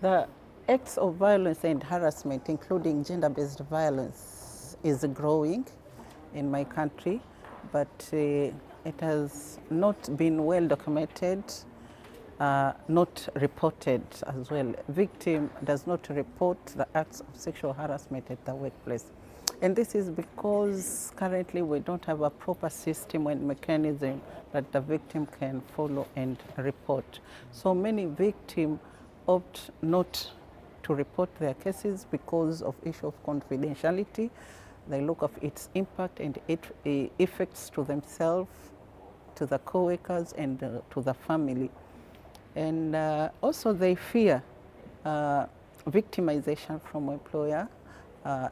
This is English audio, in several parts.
The acts of violence and harassment, including gender-based violence, is growing in my country, but it has not been well documented, not reported as well. Victim does not report the acts of sexual harassment at the workplace. And this is because currently we don't have a proper system and mechanism that the victim can follow and report. So many victims opt not to report their cases because of issue of confidentiality. They look at its impact and its effects to themselves, to the co-workers, and to the family. And also they fear victimization from employer,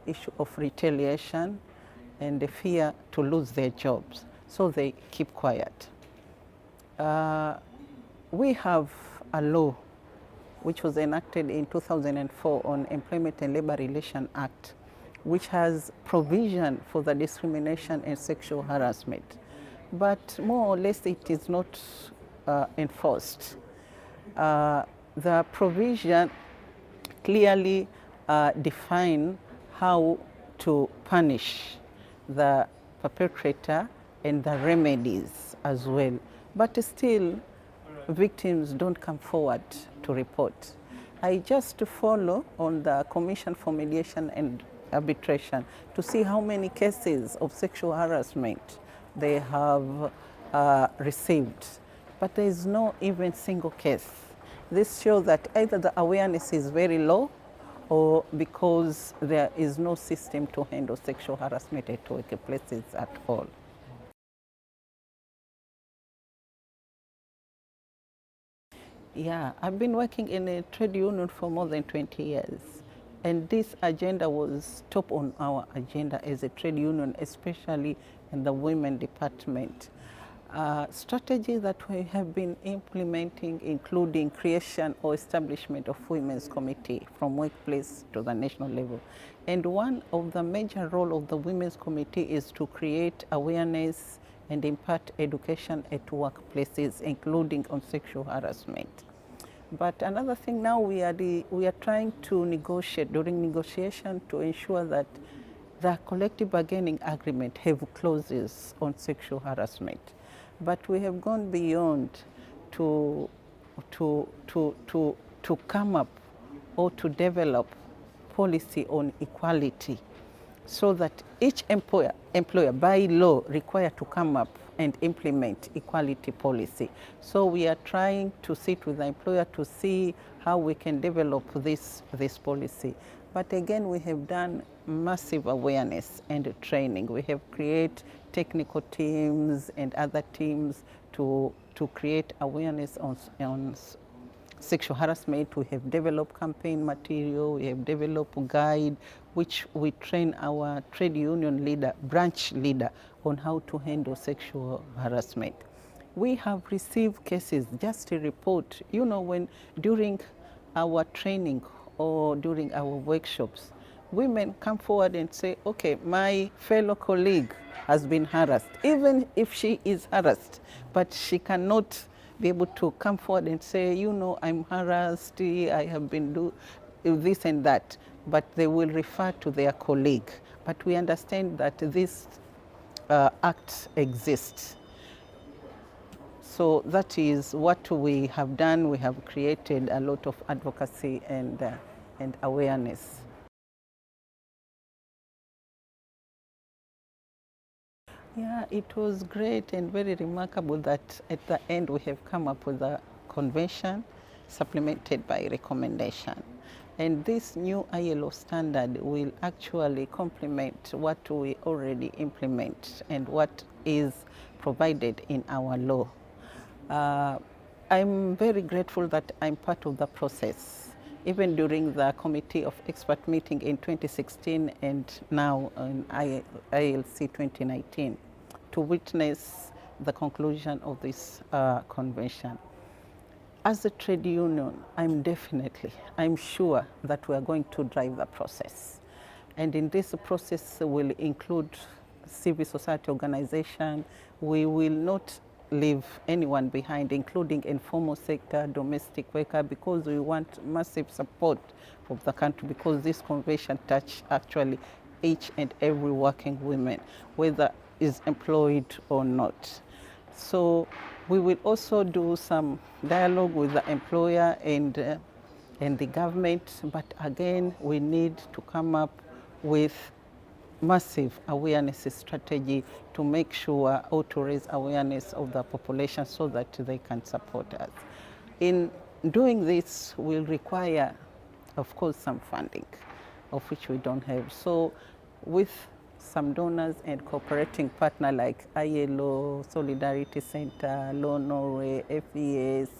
issue of retaliation, and the fear to lose their jobs. So they keep quiet. We have a law which was enacted in 2004 on Employment and Labor Relations Act, which has provision for the discrimination and sexual harassment. But more or less it is not enforced. The provision clearly define how to punish the perpetrator and the remedies as well. But still, victims don't come forward to report. I just follow on the Commission for Mediation and Arbitration to see how many cases of sexual harassment they have received. But there is no even single case. This shows that either the awareness is very low or because there is no system to handle sexual harassment at workplaces at all. Yeah, I've been working in a trade union for more than 20 years. And this agenda was top on our agenda as a trade union, especially in the women department. Strategy that we have been implementing, including creation or establishment of women's committee from workplace to the national level. And one of the major role of the women's committee is to create awareness and impart education at workplaces, including on sexual harassment. But another thing now, we are trying to negotiate, during negotiation, to ensure that the collective bargaining agreement have clauses on sexual harassment. But we have gone beyond to come up or to develop policy on equality, so that each employer by law required to come up and implement equality policy. So we are trying to sit with the employer to see how we can develop this policy. But again, we have done massive awareness and training. We have created technical teams and other teams to create awareness on sexual harassment. We have developed campaign material, we have developed a guide, which we train our trade union leader, branch leader, on how to handle sexual harassment. We have received cases, just a report, you know, when during our training or during our workshops, women come forward and say, okay, my fellow colleague has been harassed, even if she is harassed, but she cannot be able to come forward and say, you know, I'm harassed, I have been doing this and that, but they will refer to their colleague. But we understand that this act exists. So that is what we have done. We have created a lot of advocacy and awareness. Yeah, it was great and very remarkable that at the end we have come up with a convention supplemented by recommendation. And this new ILO standard will actually complement what we already implement and what is provided in our law. I'm very grateful that I'm part of the process, even during the Committee of Expert meeting in 2016 and now in ILC 2019, to witness the conclusion of this convention. As a trade union, I'm sure that we are going to drive the process. And in this process will include civil society organization. We will not leave anyone behind, including informal sector, domestic worker, because we want massive support of the country, because this convention touch actually each and every working woman, whether is employed or not. So we will also do some dialogue with the employer and the government, but again, we need to come up with massive awareness strategy to make sure or to raise awareness of the population so that they can support us. In doing this will require, of course, some funding, of which we don't have. So with some donors and cooperating partner like ILO, Solidarity Center, Law Norway, FES,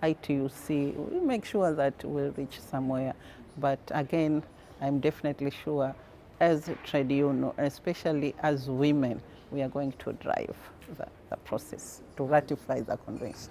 ITUC, we make sure that we'll reach somewhere. But again, I'm definitely sure as a trade union, especially as women, we are going to drive the process to ratify the convention.